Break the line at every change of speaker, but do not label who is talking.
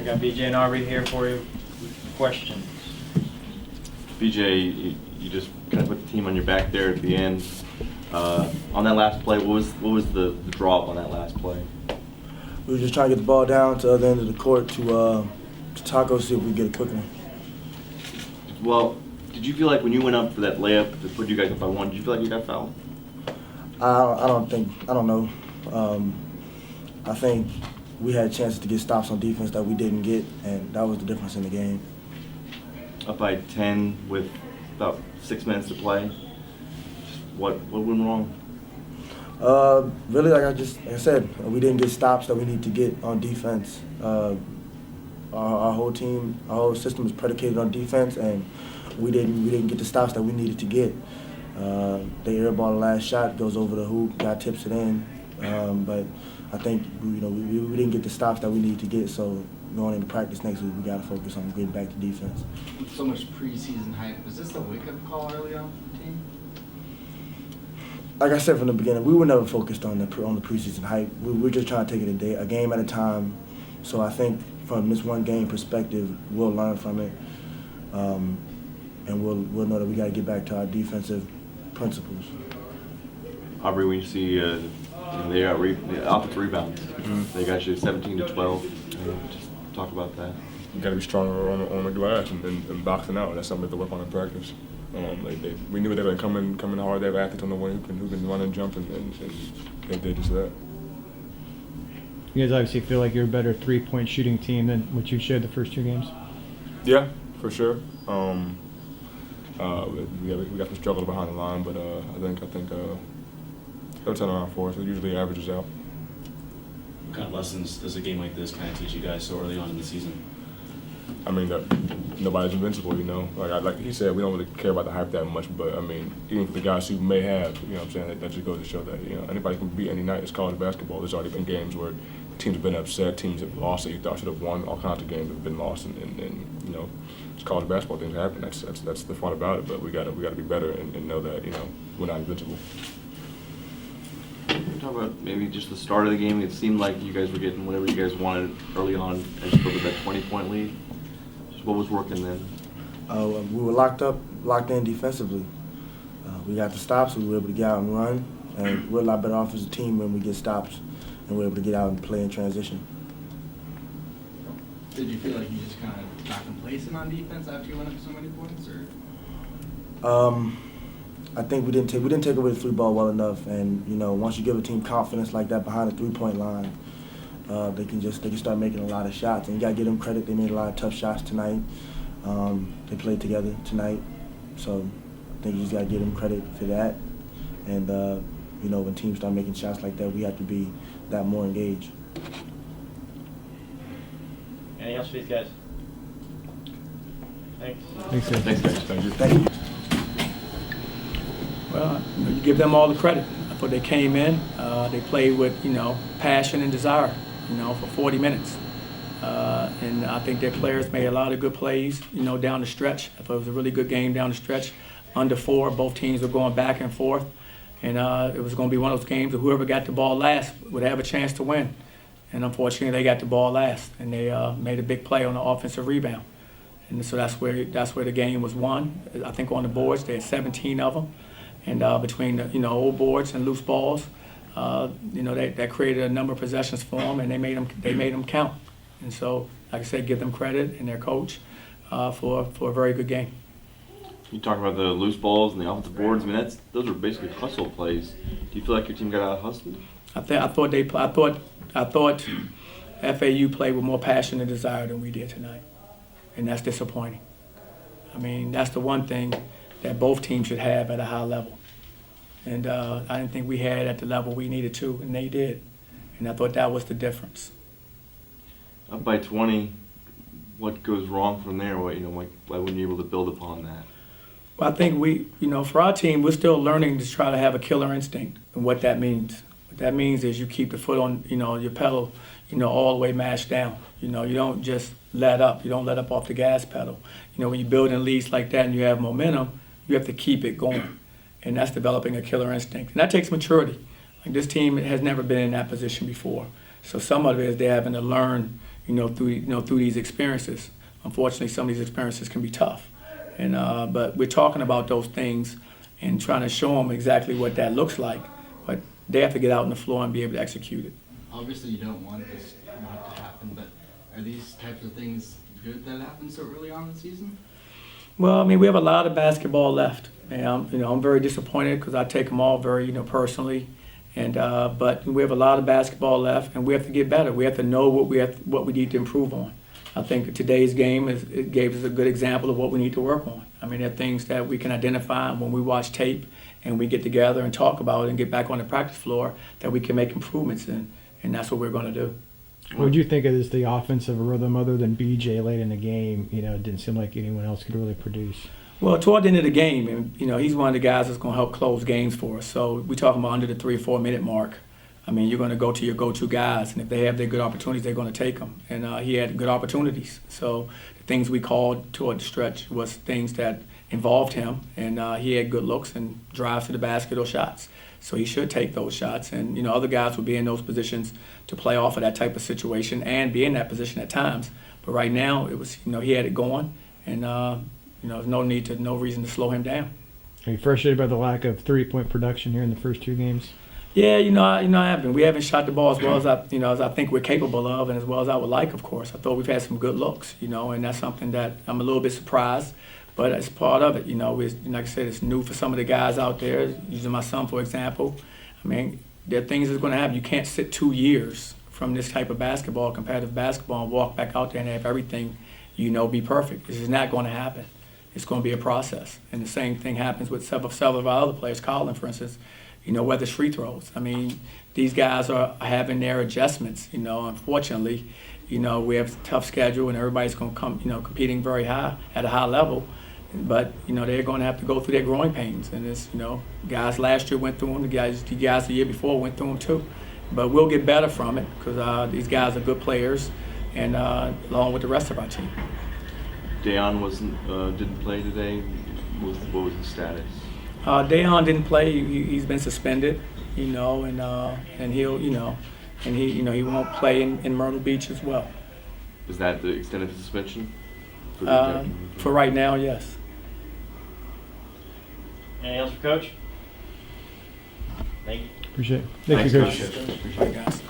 I got BJ and Aubrey here for you with questions.
BJ, you just kind of put the team on your back there at the end. On that last play, what was the draw up on that last play?
We were just trying to get the ball down to the other end of the court to Taco, see if we get a quick one.
Well, did you feel like when you went up for that layup to put you guys up by one, did you feel like you got fouled?
I don't know. I think we had chances to get stops on defense that we didn't get, and that was the difference in the game.
Up by 10 with about 6 minutes to play. What went wrong?
Really, like I said, we didn't get stops that we need to get on defense. Our whole team, our whole system is predicated on defense, and we didn't get the stops that we needed to get. They airball the last shot, goes over the hoop, guy tips it in, but I think we didn't get the stops that we needed to get. So going into practice next week, we got to focus on getting back to defense.
With so much preseason hype, was this a wake-up call early on for the team?
Like I said from the beginning, we were never focused on the preseason hype. We're just trying to take it a game at a time. So I think from this one game perspective, we'll learn from it, and we'll know that we got to get back to our defensive principles.
Aubrey, when you see they got offensive rebounds, they got you 17 to 12. Just talk about that.
You got to be stronger on the glass and boxing out. That's something we have to work on in practice. We knew they were coming hard. They have athletes on the wing who can run and jump, and they did just that.
You guys obviously feel like you're a better three-point shooting team than what you showed the first two games.
Yeah, for sure. We got some struggle behind the line, but I think they'll turn around for us. It usually averages out.
What kind of lessons does a game like this kind of teach you guys so early on in the season?
I mean, that nobody's invincible, you know. Like he said, we don't really care about the hype that much, but I mean, even for the guys who may have, you know what I'm saying, that just goes to show that, you know, anybody can beat any night. It's college basketball. There's already been games where teams have been upset, teams have lost that you thought should have won. All kinds of games have been lost, and you know, it's college basketball. Things happen. That's the fun about it. But we gotta be better and know that, you know, we're not invincible.
Talk about maybe just the start of the game. It seemed like you guys were getting whatever you guys wanted early on as you built that 20-point lead. Just what was working then?
We were locked in defensively. We got the stops, we were able to get out and run, and we're a lot better off as a team when we get stops and we're able to get out and play in transition.
Did you feel like you just kind of got complacent on defense after you went up so many points, or?
I think we didn't take away the three ball well enough, and you know, once you give a team confidence like that behind the 3-point line, they can start making a lot of shots, and you gotta give them credit. They made a lot of tough shots tonight. They played together tonight, so I think you just gotta give them credit for that. And you know, when teams start making shots like that, we have to be that more engaged.
Anything else for these guys? Thanks.
Thanks, sir.
Thanks, guys.
Thank you.
Thank you.
Well, you give them all the credit. I thought they came in, they played with, you know, passion and desire, you know, for 40 minutes. And I think their players made a lot of good plays, you know, down the stretch. I thought it was a really good game down the stretch. Under 4, both teams were going back and forth. And it was going to be one of those games that whoever got the ball last would have a chance to win. And unfortunately, they got the ball last, and they made a big play on the offensive rebound. And so that's where the game was won. I think on the boards, they had 17 of them. And between the, you know, old boards and loose balls, you know, that created a number of possessions for them, and they made them count. And so, like I said, give them credit and their coach for a very good game.
You talk about the loose balls and the offensive boards. I mean, those are basically hustle plays. Do you feel like your team got out hustled?
I thought FAU played with more passion and desire than we did tonight, and that's disappointing. I mean, that's the one thing that both teams should have at a high level. And I didn't think we had at the level we needed to, and they did. And I thought that was the difference.
Up by 20, what goes wrong from there? Why wouldn't you be able to build upon that?
Well, I think for our team, we're still learning to try to have a killer instinct and what that means. What that means is you keep the foot on, you know, your pedal, you know, all the way mashed down. You know, you don't just let up. You don't let up off the gas pedal. You know, when you build in leads like that and you have momentum, you have to keep it going. And that's developing a killer instinct. And that takes maturity. Like, this team has never been in that position before. So some of it is they're having to learn, through these experiences. Unfortunately, some of these experiences can be tough, and but we're talking about those things and trying to show them exactly what that looks like. But they have to get out on the floor and be able to execute it.
Obviously, you don't want this not to happen, but are these types of things good that happen so early on in the season?
Well, I mean, we have a lot of basketball left, and I'm very disappointed because I take them all very, personally. And but we have a lot of basketball left, and we have to get better. We have to know what we need to improve on. I think today's game it gave us a good example of what we need to work on. I mean, there are things that we can identify when we watch tape and we get together and talk about it and get back on the practice floor that we can make improvements in, and that's what we're going to do.
What would you think of the offensive rhythm other than BJ late in the game? It didn't seem like anyone else could really produce.
Well, toward the end of the game, and he's one of the guys that's going to help close games for us. So we're talking about under the 3 or 4 minute mark. I mean, you're going to go to your go-to guys, and if they have their good opportunities, they're going to take them. And he had good opportunities. So the things we called toward the stretch was things that involved him, and he had good looks and drives to the basket or shots. So he should take those shots, and other guys will be in those positions to play off of that type of situation and be in that position at times. But right now, it was he had it going, and there's no reason to slow him down.
Are you frustrated by the lack of 3-point production here in the first 2 games?
Yeah, I have been. We haven't shot the ball as well as I think we're capable of, and as well as I would like. Of course, I thought we've had some good looks, and that's something that I'm a little bit surprised. But it's part of it, like I said, it's new for some of the guys out there. Using my son, for example. I mean, there are things that's going to happen. You can't sit 2 years from this type of basketball, competitive basketball, and walk back out there and have everything, be perfect. This is not going to happen. It's going to be a process. And the same thing happens with several of our other players. Colin, for instance, whether it's free throws. I mean, these guys are having their adjustments. Unfortunately, we have a tough schedule and everybody's going to come, competing very high at a high level. But they're going to have to go through their growing pains, and it's guys last year went through them. The guys the year before went through them too. But we'll get better from it because these guys are good players, and along with the rest of our team.
Dayon didn't play today. What was his status?
Dayon didn't play. He's been suspended, and he'll he won't play in Myrtle Beach as well.
Is that the extent of his suspension?
For right now, yes.
Anything else for Coach? Thank you.
Appreciate it. Thank you, Coach.
Coach.
All right, guys.